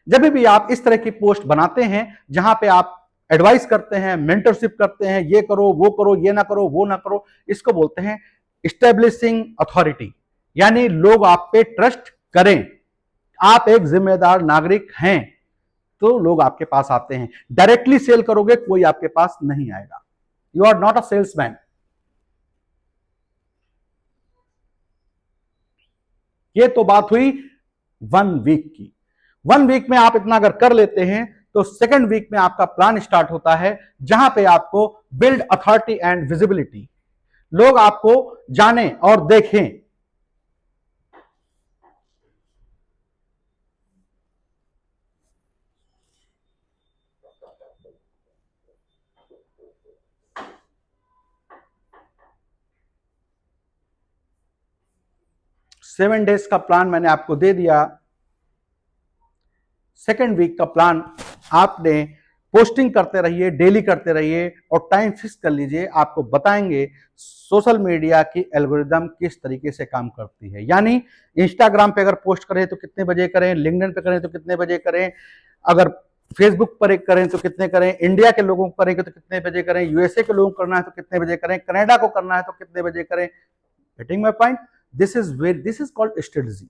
जब भी आप इस तरह की पोस्ट बनाते हैं जहां पे आप एडवाइस करते हैं, मेंटरशिप करते हैं, ये करो, वो करो, ये ना करो, वो ना करो, इसको बोलते हैं एस्टैब्लिशिंग अथॉरिटी। यानी लोग आप पे ट्रस्ट करें, आप एक जिम्मेदार नागरिक हैं, तो लोग आपके पास आते हैं। डायरेक्टली सेल करोगे, कोई आपके पास नहीं आएगा। You are not a salesman. ये तो बात हुई 1 वीक की। 1 वीक में आप इतना अगर कर लेते हैं तो 2nd वीक में आपका प्लान स्टार्ट होता है, जहां पे आपको बिल्ड अथॉरिटी एंड विजिबिलिटी, लोग आपको जाने और देखें। सेवन डेज का प्लान मैंने आपको दे दिया। 2nd वीक का प्लान आपने पोस्टिंग करते रहिए, डेली करते रहिए और टाइम फिक्स कर लीजिए। आपको बताएंगे सोशल मीडिया की एल्गोरिदम किस तरीके से काम करती है। यानी इंस्टाग्राम पे अगर पोस्ट करें तो कितने बजे करें, लिंक्डइन पे करें तो कितने बजे करें, अगर फेसबुक पर एक करें तो कितने करें, इंडिया के लोगों को करेंगे तो कितने बजे करें, यूएसए के लोगों को करना है तो कितने बजे करें, कनाडा को करना है तो कितने बजे करें। Getting my point? This is called strategy.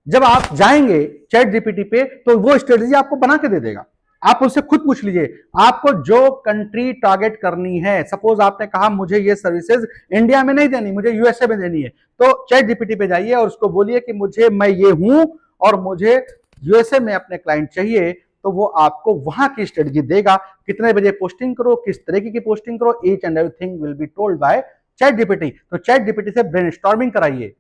जब आप जाएंगे चैट जीपीटी पे तो वो स्ट्रेटजी आपको बना के दे देगा। आप उससे खुद पूछ लीजिए आपको जो कंट्री टारगेट करनी है। सपोज आपने कहा मुझे ये सर्विसेज इंडिया में नहीं देनी, मुझे यूएसए में देनी है, तो चैट जीपीटी पे जाइए और उसको बोलिए कि मैं ये हूं और मुझे यूएसए में अपने क्लाइंट चाहिए, तो वो आपको वहां की स्ट्रेटजी देगा। कितने बजे पोस्टिंग करो, किस तरीके की पोस्टिंग करो, each and everything will be told by chat GPT. तो चैट जीपीटी से ब्रेनस्टॉर्मिंग कराइए,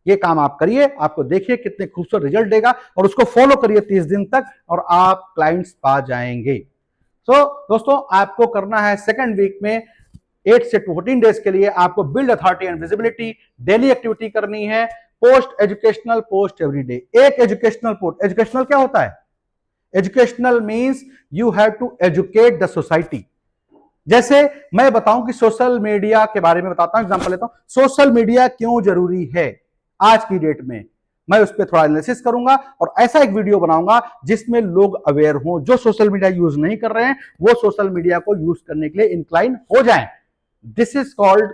ये काम आप करिए, आपको देखिए कितने खूबसूरत रिजल्ट देगा, और उसको फॉलो करिए 30 दिन तक और आप क्लाइंट्स पा जाएंगे। दोस्तों आपको करना है सेकंड वीक में 8 से 14 डेज के लिए आपको build authority and visibility daily activity करनी है। Post educational post every day, एक एजुकेशनल पोस्ट। एजुकेशनल क्या होता है? Educational means you have to educate the society. जैसे मैं बताऊं कि सोशल मीडिया के बारे में बताता हूं, एग्जांपल लेता हूं, सोशल मीडिया क्यों जरूरी है आज की डेट में, मैं उस पर थोड़ा एनालिसिस करूंगा और ऐसा एक वीडियो बनाऊंगा जिसमें लोग अवेयर हों, जो सोशल मीडिया यूज नहीं कर रहे हैं वो सोशल मीडिया को यूज करने के लिए इंक्लाइन हो जाएं। This is called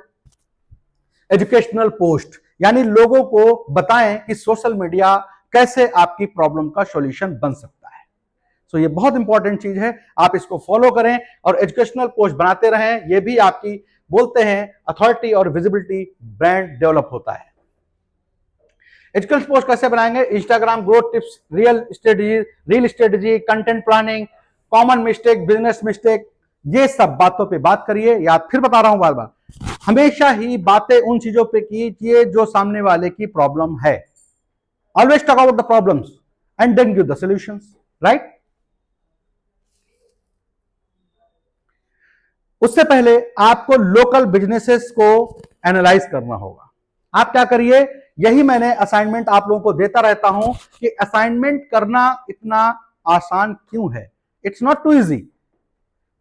educational post, यानी लोगों को बताएं कि सोशल मीडिया कैसे आपकी प्रॉब्लम का सॉल्यूशन बन सकता है। सो ये बहुत इंपॉर्टेंट चीज है, आप इसको फॉलो करें और एजुकेशनल पोस्ट बनाते रहें। ये भी आपकी बोलते हैं अथॉरिटी और विजिबिलिटी ब्रांड डेवलप होता है। एजुकेशनल पोस्ट कैसे बनाएंगे? Instagram growth tips, reel strategy, content planning, common mistake, business mistake, ये सब बातों पे बात करिए। या फिर बता रहा हूं बार बार, हमेशा ही बातें उन चीजों पे कीजिए जो सामने वाले की प्रॉब्लम है। Always talk about the problems and then give the solutions, right? उससे पहले आपको लोकल बिजनेसेस को एनालाइज करना होगा। आप क्या करिए, यही मैंने असाइनमेंट आप लोगों को देता रहता हूं कि असाइनमेंट करना इतना आसान क्यों है। It's not too easy.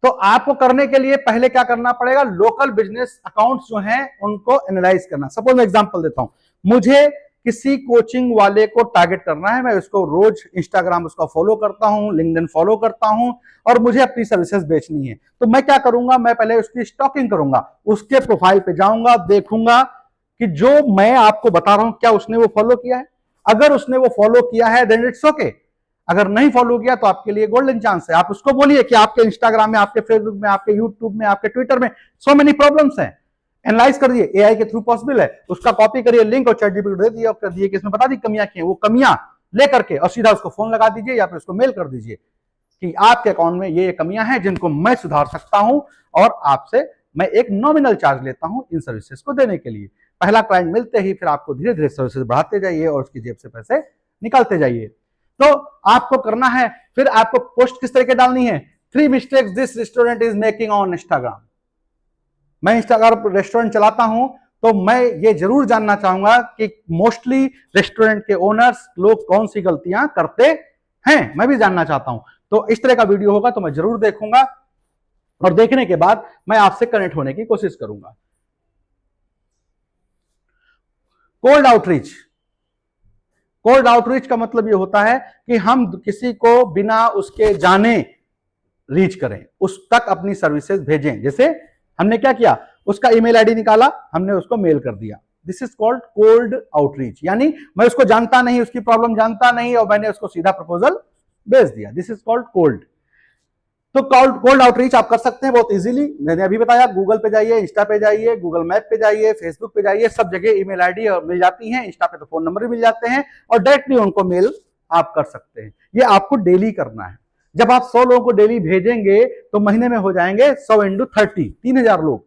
तो आपको करने के लिए पहले क्या करना पड़ेगा? लोकल बिजनेस अकाउंट्स जो हैं उनको एनालाइज करना। सपोज मैं एग्जांपल देता हूं, मुझे किसी कोचिंग वाले को टारगेट करना है, मैं उसको रोज इंस्टाग्राम उसका फॉलो करता हूं, लिंक्डइन फॉलो करता हूं और मुझे अपनी सर्विसेज बेचनी है। तो मैं क्या करूंगा, मैं पहले उसकी स्टॉकिंग करूंगा, उसके प्रोफाइल पे जाऊंगा, देखूंगा कि जो मैं आपको बता रहा हूं क्या उसने वो फॉलो किया है। अगर उसने वो फॉलो किया है देन इट्स ओके, अगर नहीं फॉलो किया तो आपके लिए गोल्डन चांस है। आप उसको बोलिए कि आपके इंस्टाग्राम में, आपके फेसबुक में, आपके यूट्यूब में, आपके ट्विटर में सो मेनी प्रॉब्लम्स हैं, एनालाइज कर दिए, एआई के थ्रू पॉसिबल है, उसका कॉपी करिए लिंक और चैट जीपीटी दे दिया और कर दिए कि इसमें बता दी कमियां क्या है, वो कमियां लेकर के और सीधा उसको फोन लगा दीजिए या फिर उसको मेल कर दीजिए कि आपके अकाउंट में ये कमियां हैं जिनको मैं सुधार सकता हूं और आपसे मैं एक नॉमिनल चार्ज लेता हूं इन सर्विसेज को देने के लिए। पहला क्लाइंट मिलते ही फिर आपको धीरे धीरे सर्विसेज बढ़ाते जाइए और उसकी जेब से पैसे निकालते जाइए। तो आपको करना है, फिर आपको पोस्ट किस तरह के डालनी है? 3 mistakes this restaurant is making on Instagram. मैं इंस्टाग्राम रेस्टोरेंट चलाता हूं तो मैं ये जरूर जानना चाहूंगा कि मोस्टली रेस्टोरेंट के ओनर्स लोग कौन सी गलतियां करते हैं, मैं भी जानना चाहता हूं। तो इस तरह का वीडियो होगा तो मैं जरूर देखूंगा और देखने के बाद मैं आपसे कनेक्ट होने की कोशिश करूंगा। कोल्ड आउटरीच, कोल्ड आउटरीच का मतलब यह होता है कि हम किसी को बिना उसके जाने रीच करें, उस तक अपनी सर्विसेज भेजें। जैसे हमने क्या किया, उसका ईमेल आईडी निकाला, हमने उसको मेल कर दिया। This is called cold outreach, यानी मैं उसको जानता नहीं, उसकी प्रॉब्लम जानता नहीं और मैंने उसको सीधा प्रपोजल भेज दिया। This is called cold. तो कोल्ड आउटरीच आप कर सकते हैं बहुत इजीली। मैंने अभी बताया, गूगल पे जाइए, इंस्टा पे जाइए, गूगल मैप पे जाइए, फेसबुक पे जाइए, सब जगह ईमेल आईडी और मिल जाती है। इंस्टा पे तो फोन नंबर भी मिल जाते हैं और डायरेक्टली उनको मेल आप कर सकते हैं। ये आपको डेली करना है। जब आप 100 लोगों को डेली भेजेंगे तो महीने में हो जाएंगे 100 × 30, 3000 लोग,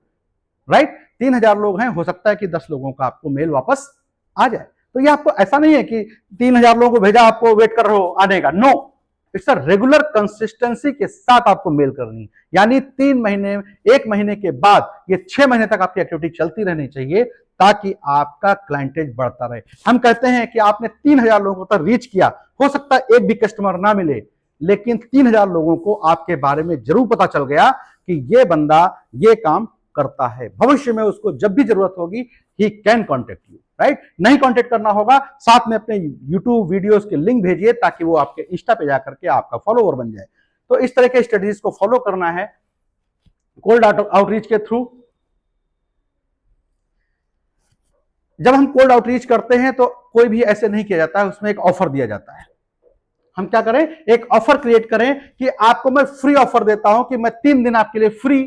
राइट? 3000 लोग हैं, हो सकता है कि 10 लोगों का आपको मेल वापस आ जाए। तो ये आपको ऐसा नहीं है कि 3000 लोगों को भेजा, आपको वेट कर रहे हो आने का। No, it's a regular consistency के साथ आपको मेल करनी है। यानी 3 महीने, 1 महीने के बाद ये 6 महीने तक आपकी एक्टिविटी चलती रहनी चाहिए ताकि आपका क्लाइंटेज बढ़ता रहे। हम कहते हैं कि आपने 3000 लोगों तक रीच किया, हो सकता है एक भी कस्टमर ना मिले, लेकिन 3000 लोगों को आपके बारे में जरूर पता चल गया कि ये बंदा ये काम करता है। भविष्य में उसको जब भी जरूरत होगी he can contact you, right. नहीं कांटेक्ट करना होगा, साथ में अपने यूट्यूब वीडियोस के लिंक भेजिए ताकि वो आपके इंस्टा पे जाकर के आपका फॉलोअर बन जाए। तो इस तरह के स्ट्रेटजीज को फॉलो करना है कोल्ड आउटरीच के थ्रू। जब हम कोल्ड आउटरीच करते हैं तो कोई भी ऐसे नहीं किया जाता है, उसमें एक ऑफर दिया जाता है। हम क्या करें, एक ऑफर क्रिएट करें कि आपको मैं फ्री ऑफर देता हूं कि मैं 3 दिन आपके लिए फ्री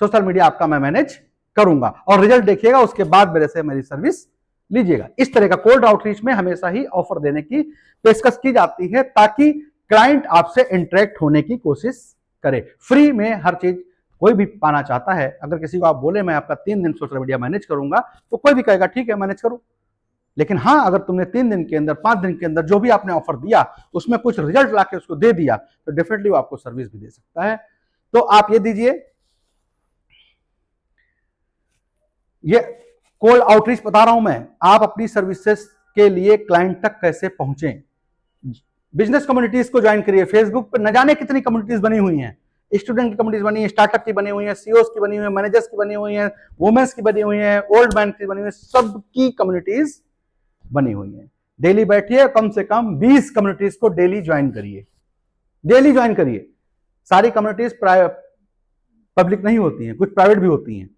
सोशल मीडिया आपका मैं मैनेज करूंगा और रिजल्ट देखिएगा, उसके बाद मेरे से मेरी सर्विस लीजिएगा। इस तरह का कोल्ड आउटरीच में हमेशा ही ऑफर देने की पेशकश की जाती है ताकि क्लाइंट आपसे इंटरेक्ट होने की कोशिश करे। फ्री में हर चीज कोई भी पाना चाहता है। अगर किसी को आप बोले मैं आपका 3 दिन सोशल मीडिया मैनेज करूंगा तो कोई भी कहेगा ठीक है मैनेज करो। लेकिन हाँ, अगर तुमने 3 दिन के अंदर 5 दिन के अंदर जो भी आपने ऑफर दिया उसमें कुछ रिजल्ट लाके उसको दे दिया तो डेफिनेटली वो आपको सर्विस भी दे सकता है। तो आप ये दीजिए, ये कोल्ड आउटरीच बता रहा हूं मैं, आप अपनी सर्विसेज के लिए क्लाइंट तक कैसे पहुंचे। बिजनेस कम्युनिटीज को ज्वाइन करिए। फेसबुक पर न जाने कितनी कम्युनिटीज बनी हुई हैं, स्टूडेंट की कम्युनिटीज बनी है, स्टार्टअप की बनी हुई है, सीईओज की बनी हुई है, मैनेजर्स की बनी हुई है, वुमेन्स की बनी हुई है, ओल्ड मैन की बनी हुई है, सबकी कम्युनिटीज बनी हुई है। डेली बैठिए, कम से कम 20 कम्युनिटीज को डेली ज्वाइन करिए, डेली ज्वाइन करिए। सारी कम्युनिटीज पब्लिक नहीं होती हैं, कुछ प्राइवेट भी होती हैं,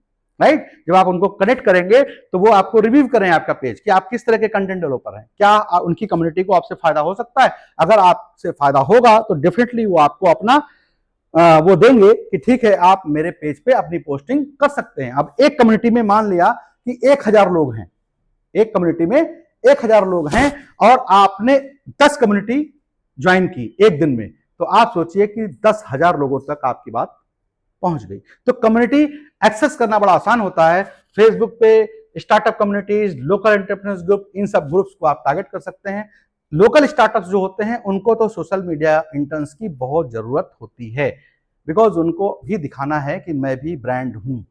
राइट। जब आप उनको कनेक्ट करेंगे तो वो आपको रिव्यू करें आपका पेज कि आप किस तरह के कंटेंट डेवलपर हैं, क्या उनकी कम्युनिटी को आपसे फायदा हो सकता है। अगर आपसे फायदा होगा तो डेफिनेटली वो आपको अपना वो देंगे कि ठीक है आप मेरे पेज पे अपनी पोस्टिंग कर सकते हैं। अब एक कम्युनिटी में मान लिया कि 1000 लोग हैं, एक कम्युनिटी में 1000 लोग हैं और आपने 10 कम्युनिटी ज्वाइन की एक दिन में, तो आप सोचिए कि 10,000 लोगों तक आपकी बात पहुंच गई। तो कम्युनिटी एक्सेस करना बड़ा आसान होता है। फेसबुक पे startup communities, local entrepreneurs group, इन सब ग्रुप्स को आप टारगेट कर सकते हैं। लोकल स्टार्टअप्स जो होते हैं उनको तो सोशल मीडिया इंटर्न्स की बहुत जरूरत होती है, बिकॉज उनको भी दिखाना है कि मैं भी ब्रांड हूं।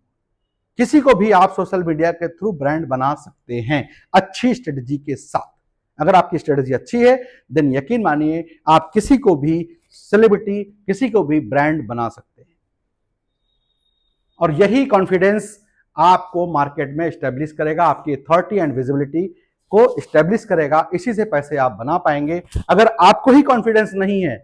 किसी को भी आप सोशल मीडिया के थ्रू ब्रांड बना सकते हैं अच्छी स्ट्रेटजी के साथ। अगर आपकी स्ट्रेटजी अच्छी है देन यकीन मानिए आप किसी को भी सेलिब्रिटी, किसी को भी ब्रांड बना सकते हैं। और यही कॉन्फिडेंस आपको मार्केट में स्टैब्लिश करेगा, आपकी अथॉरिटी एंड विजिबिलिटी को स्टैब्लिश करेगा। इसी से पैसे आप बना पाएंगे। अगर आपको ही कॉन्फिडेंस नहीं है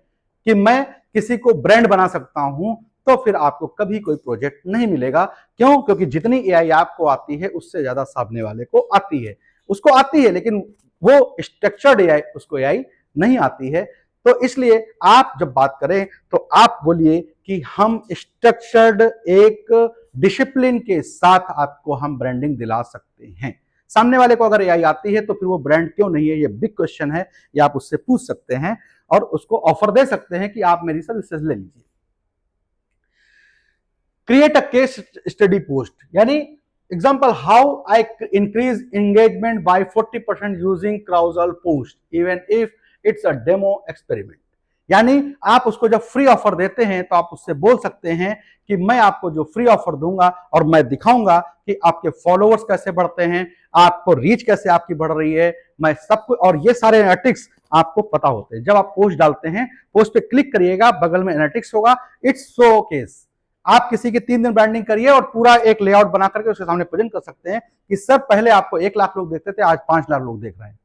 कि मैं किसी को ब्रांड बना सकता हूं तो फिर आपको कभी कोई प्रोजेक्ट नहीं मिलेगा। क्यों? क्योंकि जितनी एआई आपको आती है उससे ज्यादा सामने वाले को आती है। उसको आती है लेकिन वो स्ट्रक्चर्ड एआई उसको एआई नहीं आती है। तो इसलिए आप जब बात करें तो आप बोलिए कि हम स्ट्रक्चर्ड एक डिसिप्लिन के साथ आपको हम ब्रांडिंग दिला सकते हैं। सामने वाले को अगर एआई आती है तो फिर वो ब्रांड क्यों नहीं है, ये बिग क्वेश्चन है। ये आप उससे पूछ सकते हैं और उसको ऑफर दे सकते हैं कि आप मेरी सर्विसेज ले लीजिए। Create a case study post, यानी example how I increase engagement by 40% using carousel post even if it's a demo experiment. यानी आप उसको जब फ्री ऑफर देते हैं तो आप उससे बोल सकते हैं कि मैं आपको जो फ्री ऑफर दूंगा और मैं दिखाऊंगा कि आपके फॉलोअर्स कैसे बढ़ते हैं, आपको रीच कैसे आपकी बढ़ रही है, मैं सब कुछ, और ये सारे एनालिटिक्स आपको पता होते हैं। जब आप पोस्ट डालते हैं, पोस्ट पे क्लिक करिएगा, बगल में एनालिटिक्स होगा, इट्स शो केस। आप किसी की 3 दिन ब्रांडिंग करिए और पूरा एक लेआउट बना करके उसके सामने प्रेजेंट कर सकते हैं कि सर पहले आपको 1 लाख लोग देखते थे, आज 5 लाख लोग देख रहे हैं,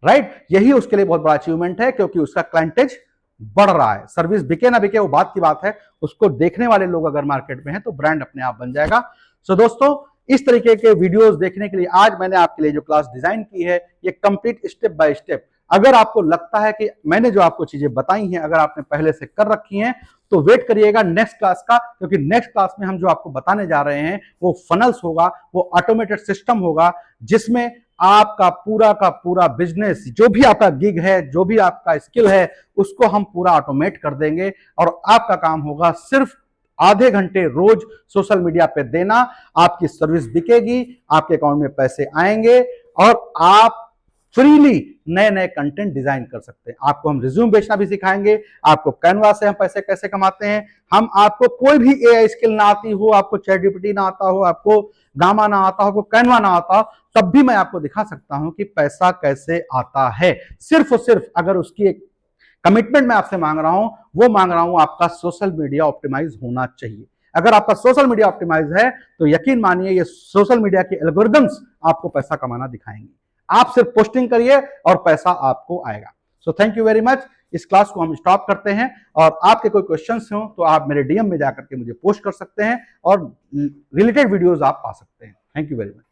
राइट। यही उसके लिए बहुत बड़ा अचीवमेंट है क्योंकि उसका क्लाइंटेज बढ़ रहा है। सर्विस बिके ना बिके वो बात की बात है, उसको देखने वाले लोग अगर मार्केट में हैं तो ब्रांड अपने आप बन जाएगा। सो दोस्तों, इस तरीके के वीडियोस देखने के लिए आज मैंने आपके लिए जो क्लास डिजाइन की है ये कंप्लीट स्टेप बाय स्टेप। अगर आपको लगता है कि मैंने जो आपको चीजें बताई हैं अगर आपने पहले से कर रखी हैं तो वेट करिएगा नेक्स्ट क्लास का, क्योंकि नेक्स्ट क्लास में हम जो आपको बताने जा रहे हैं वो फनल्स होगा, वो ऑटोमेटेड सिस्टम होगा जिसमें आपका पूरा का पूरा बिजनेस, जो भी आपका गिग है, जो भी आपका स्किल है, उसको हम पूरा ऑटोमेट कर देंगे और आपका काम होगा सिर्फ आधे घंटे रोज सोशल मीडिया पे देना। आपकी सर्विस बिकेगी, आपके अकाउंट में पैसे आएंगे और आप फ्रीली नए नए कंटेंट डिजाइन कर सकते हैं। आपको हम रिज्यूम बेचना भी सिखाएंगे, आपको कैनवा से हम पैसे कैसे कमाते हैं, हम आपको कोई भी एआई स्किल ना आती हो, आपको चैटजीपीटी ना आता हो, आपको गामा ना आता हो, आपको कैनवा ना आता हो, तब भी मैं आपको दिखा सकता हूं कि पैसा कैसे आता है। सिर्फ और सिर्फ अगर उसकी एक कमिटमेंट मैं आपसे मांग रहा हूं, वो मांग रहा हूं आपका सोशल मीडिया ऑप्टिमाइज होना चाहिए। अगर आपका सोशल मीडिया ऑप्टिमाइज है तो यकीन मानिए ये सोशल मीडिया के एल्गोरिदम्स आपको पैसा कमाना दिखाएंगे। आप सिर्फ पोस्टिंग करिए और पैसा आपको आएगा। So thank you very much. इस क्लास को हम स्टॉप करते हैं और आपके कोई क्वेश्चंस हो तो आप मेरे डीएम में जाकर के मुझे पोस्ट कर सकते हैं और रिलेटेड वीडियोस आप पा सकते हैं। Thank you very much.